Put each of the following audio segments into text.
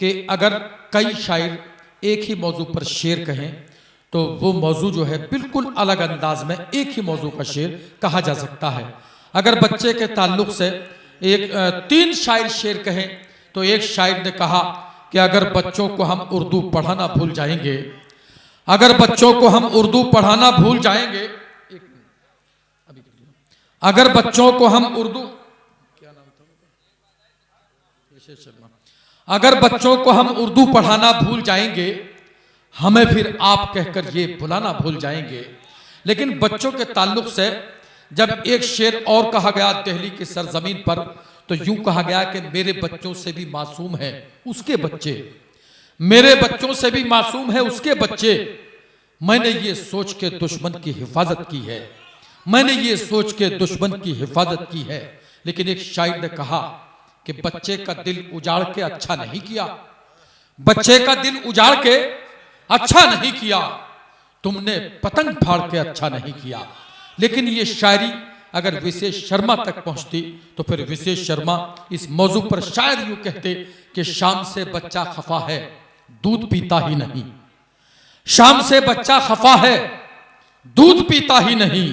कि अगर कई शायर एक ही मौजू पर शेर कहें तो वो मौजू जो है बिल्कुल अलग अंदाज में एक ही मौजू का शेर कहा जा सकता है। अगर बच्चे के ताल्लुक से एक 3 शायर शेर कहें तो एक शायर ने कहा कि अगर बच्चों को हम उर्दू पढ़ाना भूल जाएंगे, अगर बच्चों को हम उर्दू पढ़ाना भूल जाएंगे, अगर बच्चों को हम उर्दू, क्या नाम था, विशेष शर्मा, अगर बच्चों को हम उर्दू पढ़ाना भूल जाएंगे, हमें फिर आप कहकर ये बुलाना भूल जाएंगे। लेकिन बच्चों के ताल्लुक से जब एक शेर और कहा गया दिल्ली की सरजमीन पर, तो यूं कहा गया कि मेरे बच्चों से भी मासूम है उसके बच्चे, मेरे बच्चों से भी मासूम है उसके बच्चे। मैंने ये सोच के दुश्मन की हिफाजत की है, मैंने ये सोच के दुश्मन की हिफाजत की है। लेकिन एक शायर ने कहा कि बच्चे का दिल उजाड़ के अच्छा नहीं किया, बच्चे का दिल उजाड़ के अच्छा नहीं किया, तुमने पतंग फाड़ के अच्छा नहीं किया। लेकिन ये शायरी अगर विशेष शर्मा तक पहुंचती तो फिर विशेष शर्मा इस मौजू पर शायद यूं कहते कि शाम से बच्चा खफा है दूध पीता ही नहीं, शाम से बच्चा खफा है दूध पीता ही नहीं।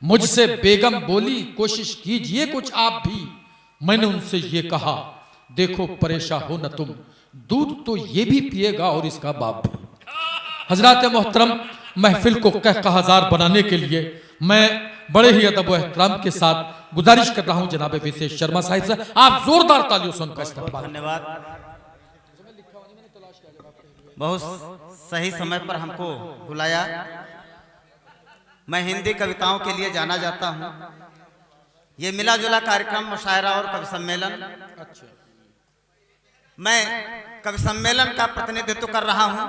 मुझसे बेगम बोली कोशिश कीजिए कुछ आप भी, मैंने उनसे ये कहा देखो परेशान हो न तुम, दूध तो ये भी पिएगा और इसका बाप भी। हजरात मोहतरम, महफिल को कहकहाजार बनाने के लिए मैं बड़े ही अदब व एहतराम के साथ गुजारिश कर रहा हूं जनाब विशेष शर्मा साहिब से, आप जोरदार तालियों से उनका इस्तेमाल। धन्यवाद। बहुत सही समय पर हमको बुलाया। मैं हिंदी कविताओं के लिए जाना जाता हूं। ये मिला जुला कार्यक्रम मुशायरा और कवि सम्मेलन, मैं कवि सम्मेलन का प्रतिनिधित्व कर रहा हूं,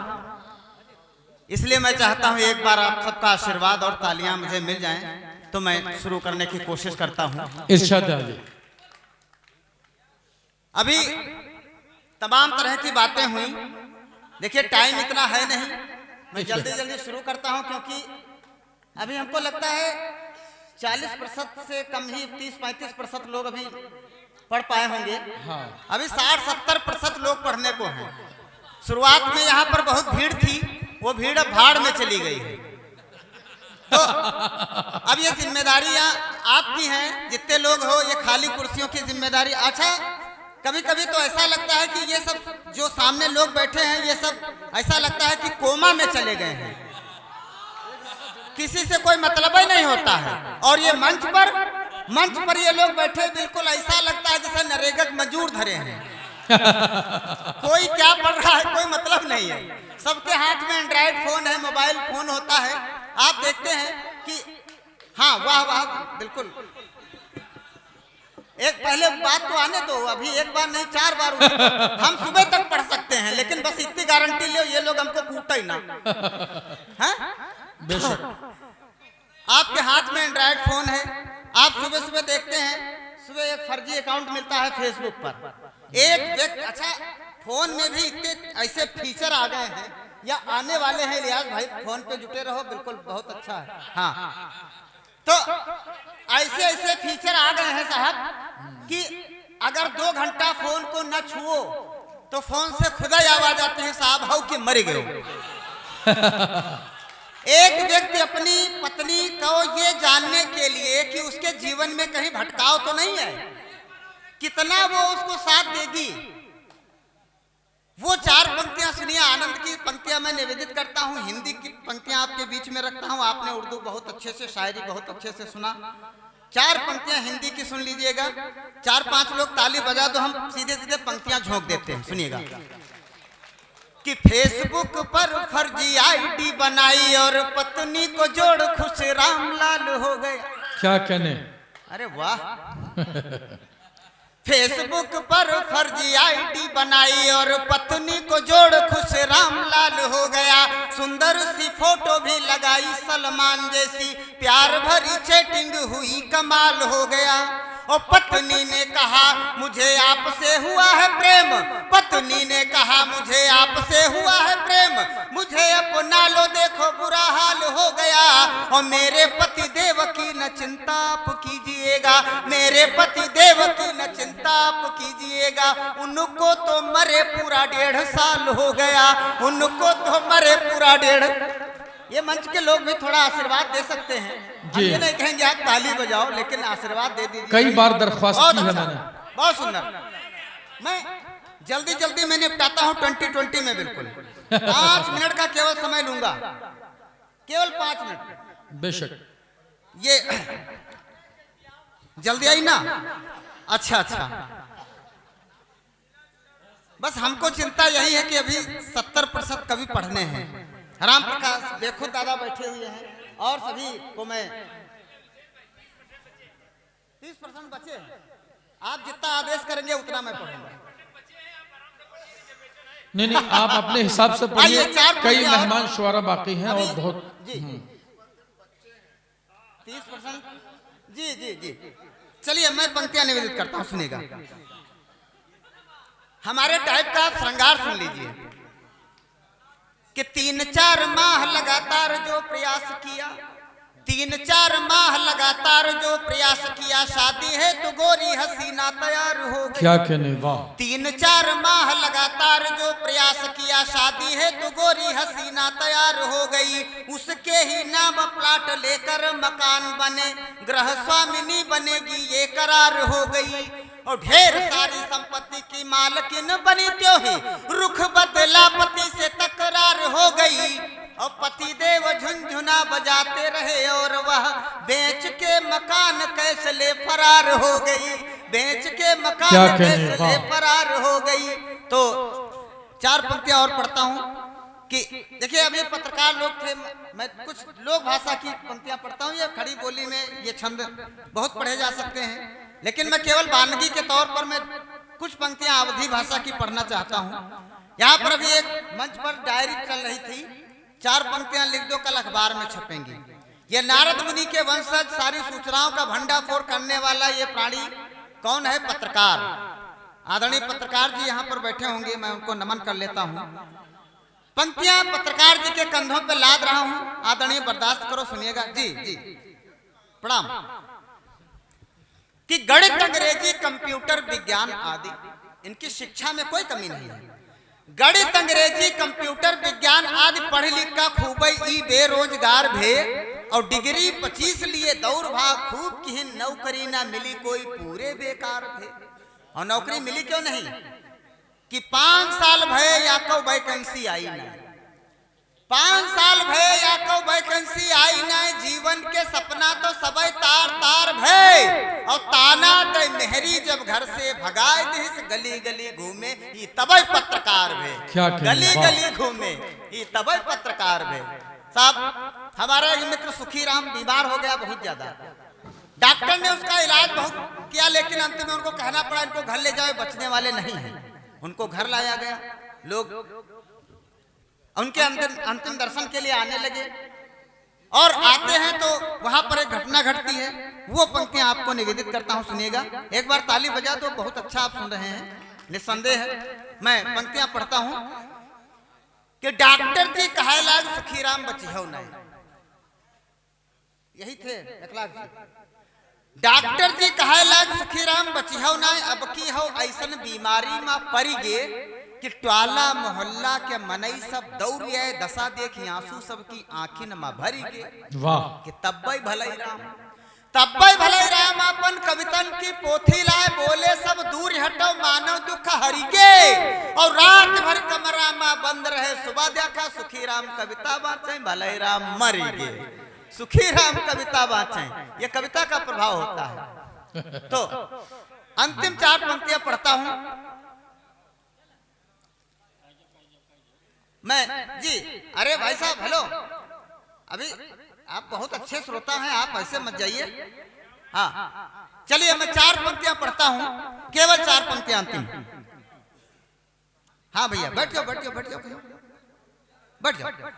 इसलिए मैं चाहता हूं एक बार आप सबका आशीर्वाद और तालियां मुझे मिल जाएं तो मैं शुरू करने की कोशिश करता हूं। इरशाद अली। अभी तमाम तरह की बातें हुई, देखिए टाइम इतना है नहीं, मैं जल्दी जल्दी शुरू करता हूं क्योंकि अभी हमको लगता है 40% से कम ही 30-35% लोग अभी पढ़ पाए होंगे। हाँ। अभी 60-70% लोग पढ़ने को हैं। शुरुआत में यहाँ पर बहुत भीड़ थी, वो भीड़ अब भाड़ में चली गई है। तो अब ये जिम्मेदारियां आपकी हैं, जितने लोग हो, ये खाली कुर्सियों की जिम्मेदारी। अच्छा, कभी कभी तो ऐसा लगता है कि ये सब जो सामने लोग बैठे हैं, ये सब ऐसा लगता है कि कोमा में चले गए हैं, किसी से कोई मतलब ही नहीं होता है। और ये मंच पर ये लोग बैठे, बिल्कुल ऐसा लगता है जैसे नरेगा के मजदूर धरे हैं। कोई क्या पढ़ रहा है कोई मतलब नहीं है, सबके हाथ में एंड्रॉइड फोन है, मोबाइल फोन होता है। आप देखते हैं कि हाँ, वाह वाह, बिल्कुल। एक पहले बात तो आने दो, अभी एक बार नहीं 4 बार हम सुबह तक पढ़ सकते हैं, लेकिन बस इतनी गारंटी लो ये लोग हमको कूटा ही ना। बेशक आपके हाथ में एंड्रॉइड फोन है, आप सुबह सुबह देखते हैं, सुबह एक फर्जी अकाउंट मिलता है फेसबुक पर, एक व्यक्ति, अच्छा फोन में भी इतने ऐसे फीचर आ गए हैं या आने वाले हैं। लिहाज भाई फोन पे जुटे रहो, बिल्कुल बहुत अच्छा है। हाँ, तो ऐसे ऐसे फीचर आ गए हैं साहब कि अगर 2 घंटा फोन को न छुओ तो फोन से खुदा ही आवाज आती है, साहब हाउ कि मर गए। एक व्यक्ति अपनी पत्नी को ये जानने के लिए कि उसके जीवन में कहीं भटकाव तो नहीं है, कितना वो उसको साथ देगी, वो 4 पंक्तियां सुनिए। आनंद की पंक्तियां मैं निवेदित करता हूं, हिंदी की पंक्तियां आपके बीच में रखता हूं। आपने उर्दू बहुत अच्छे से, शायरी बहुत अच्छे से सुना, 4 पंक्तियां हिंदी की सुन लीजिएगा। 4-5 लोग ताली बजा दो, हम सीधे सीधे पंक्तियां झोंक देते हैं। सुनिएगा कि फेसबुक पर फर्जी आईडी बनाई और पत्नी को जोड़ खुश रामलाल हो गए। क्या कहने, अरे वाह। फेसबुक पर फर्जी आईडी बनाई और पत्नी को जोड़ खुश रामलाल हो गया, सुंदर सी फोटो भी लगाई सलमान जैसी, प्यार भरी चैटिंग हुई कमाल हो गया। और पत्नी ने कहा मुझे आपसे हुआ है प्रेम, पत्नी ने कहा मुझे आपसे हुआ है प्रेम, मुझे अपना लो देखो बुरा हाल हो गया। और मेरे पति देव की न चिंता आप कीजिएगा, मेरे पति देव की न चिंता आप कीजिएगा, उनको तो मरे मरे पूरा 1.5 साल हो गया, उनको तो मरे पूरा 1.5। ये मंच के लोग भी थोड़ा आशीर्वाद दे सकते हैं, हम ये नहीं कहेंगे आप ताली बजाओ, लेकिन आशीर्वाद दे दीजिए। कई बार दरख्वास्त की है मैंने। बहुत सुंदर। मैं जल्दी जल्दी मैं निपटाता हूँ 2020 में, बिल्कुल 5 मिनट का केवल समय लूंगा, केवल 5 मिनट। बेशक। ये जल्दी आई ना? अच्छा, बस हमको चिंता यही है कि अभी 70% कवि पढ़ने हैं। राम प्रकाश बेखुद दादा बैठे हुए हैं और सभी को मैं 30% बचे हैं। आप जितना आदेश करेंगे उतना मैं पढ़ूंगा। नहीं, आप अपने हिसाब से पढ़िए, कई मेहमान शुआरा बाकी हैं और बहुत। जी 30%। जी चलिए मैं पंक्तियां निवेदित करता हूं, सुनिएगा। हमारे टाइप का आप श्रृंगार सुन लीजिए कि 3-4 माह लगातार जो प्रयास किया, 3-4 माह लगातार जो प्रयास किया, शादी है तो गोरी हसीना तैयार हो गई। क्या कहने, वाह। 3-4 माह लगातार जो प्रयास किया, शादी है तो गोरी हसीना तैयार हो गई। उसके ही नाम प्लाट लेकर मकान बने, गृह स्वामिनी बनेगी ये करार हो गई। और ढेर सारी संपत्ति की मालकिन बनी, त्यों ही रुख बदला पति से तकरार हो गई। और पति देव झुनझुना बजाते रहे और वह बेच के मकान कैसे ले फरार हो गई, बेच के मकान कैसे ले फरार हो गई। तो 4 पंक्तियां और पढ़ता हूं कि देखिए अभी पत्रकार लोग थे, मैं कुछ लोक भाषा की पंक्तियां पढ़ता हूं। ये खड़ी बोली में ये छंद बहुत पढ़े जा सकते हैं, लेकिन मैं केवल वानगी के तौर पर मैं कुछ पंक्तियां अवधी भाषा की पढ़ना चाहता हूं। यहाँ पर अभी एक मंच पर डायरी चल रही थी, 4 पंक्तियां लिख दो, कल अखबार में छपेंगी। ये नारद मुनि के वंशज, सारी सूचनाओं का भंडाफोड़ करने वाला ये प्राणी कौन है? पत्रकार। आदरणीय पत्रकार जी यहाँ पर बैठे होंगे, मैं उनको नमन कर लेता हूँ। पंक्तियां पत्रकार जी के कंधों पर लाद रहा हूँ, आदरणीय बर्दाश्त करो, सुनिएगा। जी प्रणाम। कि गणित, अंग्रेजी, कंप्यूटर विज्ञान आदि इनकी शिक्षा में कोई कमी नहीं है। गणित, अंग्रेजी, कंप्यूटर विज्ञान आदि पढ़ लिख का खूब ई बेरोजगार भे, और डिग्री 25 लिए दौड़ भाग खूब की नौकरी ना मिली, कोई पूरे बेकार थे। और नौकरी मिली क्यों नहीं? कि 5 साल भय या को वैकेंसी आई नहीं, 5 साल भय या को वैकेंसी आई नहीं। जीवन के सपना तो सबई तार तार भय, और ताना दे मेहरी जब घर से भगाए दिस, गली गली घूमे ये तबई पत्रकार भय, गली गली घूमे ये तबई पत्रकार भय। साहब हमारा एक मित्र सुखीराम बीमार हो गया बहुत ज्यादा, डॉक्टर ने उसका इलाज बहुत किया, लेकिन अंत में उनको कहना पड़ा इनको घर ले जाओ, बचने वाले नहीं हैं। उनको घर लाया गया, लोग उनके अंतिम दर्शन के लिए आने लगे, और आते हैं तो वहां पर एक घटना घटती है। वो पंक्तियां आपको निवेदित करता हूं, सुनिएगा। एक बार ताली बजा दो, बहुत अच्छा आप सुन रहे हैं, निस्संदेह है। मैं पंक्तियां पढ़ता हूं कि डॉक्टर जी कहे लाग सुखीराम बची हो नहीं, यही थे एकलाख जी। डॉक्टर जी कहे लाग सुखीराम बची हो नहीं, अब की हो ऐसन बीमारी में पड़ी गे कि ट्वाला मोहल्ला के मनई सब दौड़िए, दशा देखी आंसू सबकी आंखिन में भरी गे। वाह। कि तब्बई भलई राम, तब्बई भलई राम अपन कवितन की पोथी लाए, बोले सब दूर हटो मानव दुख हरि गे। और रात भर कमरा में बंद रहे, सुबह देखा सुखीराम कविता बाँचे, भलई राम मरी गे। सुखीराम कविता बाँचे, ये कविता का प्रभाव होता है। तो अंतिम 4 पंक्तियां पढ़ता हूं मैं। जी अरे भाई साहब हेलो, अभी आप बहुत अच्छे श्रोता हैं, आप ऐसे मत जाइए। हाँ चलिए मैं 4 पंक्तियां पढ़ता हूं, केवल 4 पंक्तियां अंतिम। हाँ भैया बैठ जाओ, बैठ जाओ, बैठ जाओ, बैठ जाओ।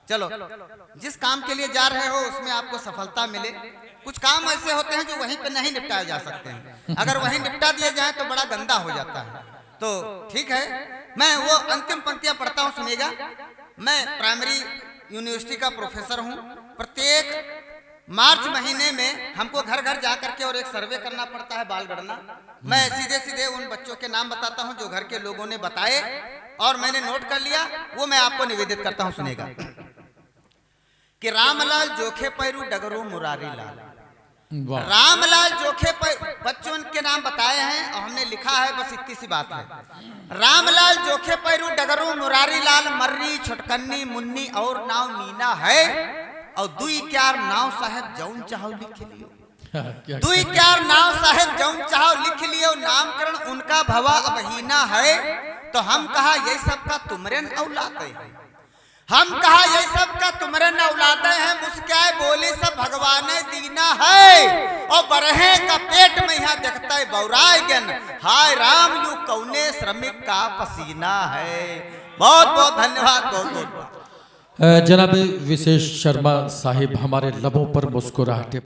चलो जिस काम के लिए जा रहे हो उसमें आपको सफलता मिले। कुछ काम ऐसे होते हैं जो वहीं पे नहीं निपटाए जा सकते हैं, अगर वहीं निपटा दिए जाए तो बड़ा गंदा हो जाता है। तो ठीक है, मैं वो अंतिम पंक्तियां पढ़ता हूं, सुनिएगा। मैं प्राइमरी यूनिवर्सिटी का प्रोफेसर हूं, प्रत्येक मार्च महीने में हमको घर घर जा करके और एक सर्वे करना पड़ता है, बाल गणना। मैं सीधे सीधे उन बच्चों के नाम बताता हूं जो घर के लोगों ने बताए और मैंने नोट कर लिया, वो मैं आपको निवेदित करता हूं, सुनेगा। कि रामलाल जोखे पैरू डगरू मुरारी लाल। रामलाल जोखे बच्चों के नाम बताए हैं और हमने लिखा है, बस इतनी सी बात है। रामलाल जोखे पैरू डगरू मुरारी लाल मर्री छोटकन्नी मुन्नी और नाव मीना है और दुई क्यार नाव साहेब जौन चाहो लिख लियो। दुई क्यार नाव साहेब जौन चाहो लिख लियो, नामकरण उनका भवा अबहीना है। तो हम कहा यही सबका तुमरे औलादे है, हम कहा यही सबका तुमरे औलादे हैं। मुस्काए बोले सब भगवान दीना है और बरहे का पेट में यहाँ देखता है बौराय गन। हाय राम यू कौने श्रमिक का पसीना है। बहुत बहुत धन्यवाद, बहुत बहुत। जनाब विशेष शर्मा साहिब, हमारे लबों पर मुस्कुराहटें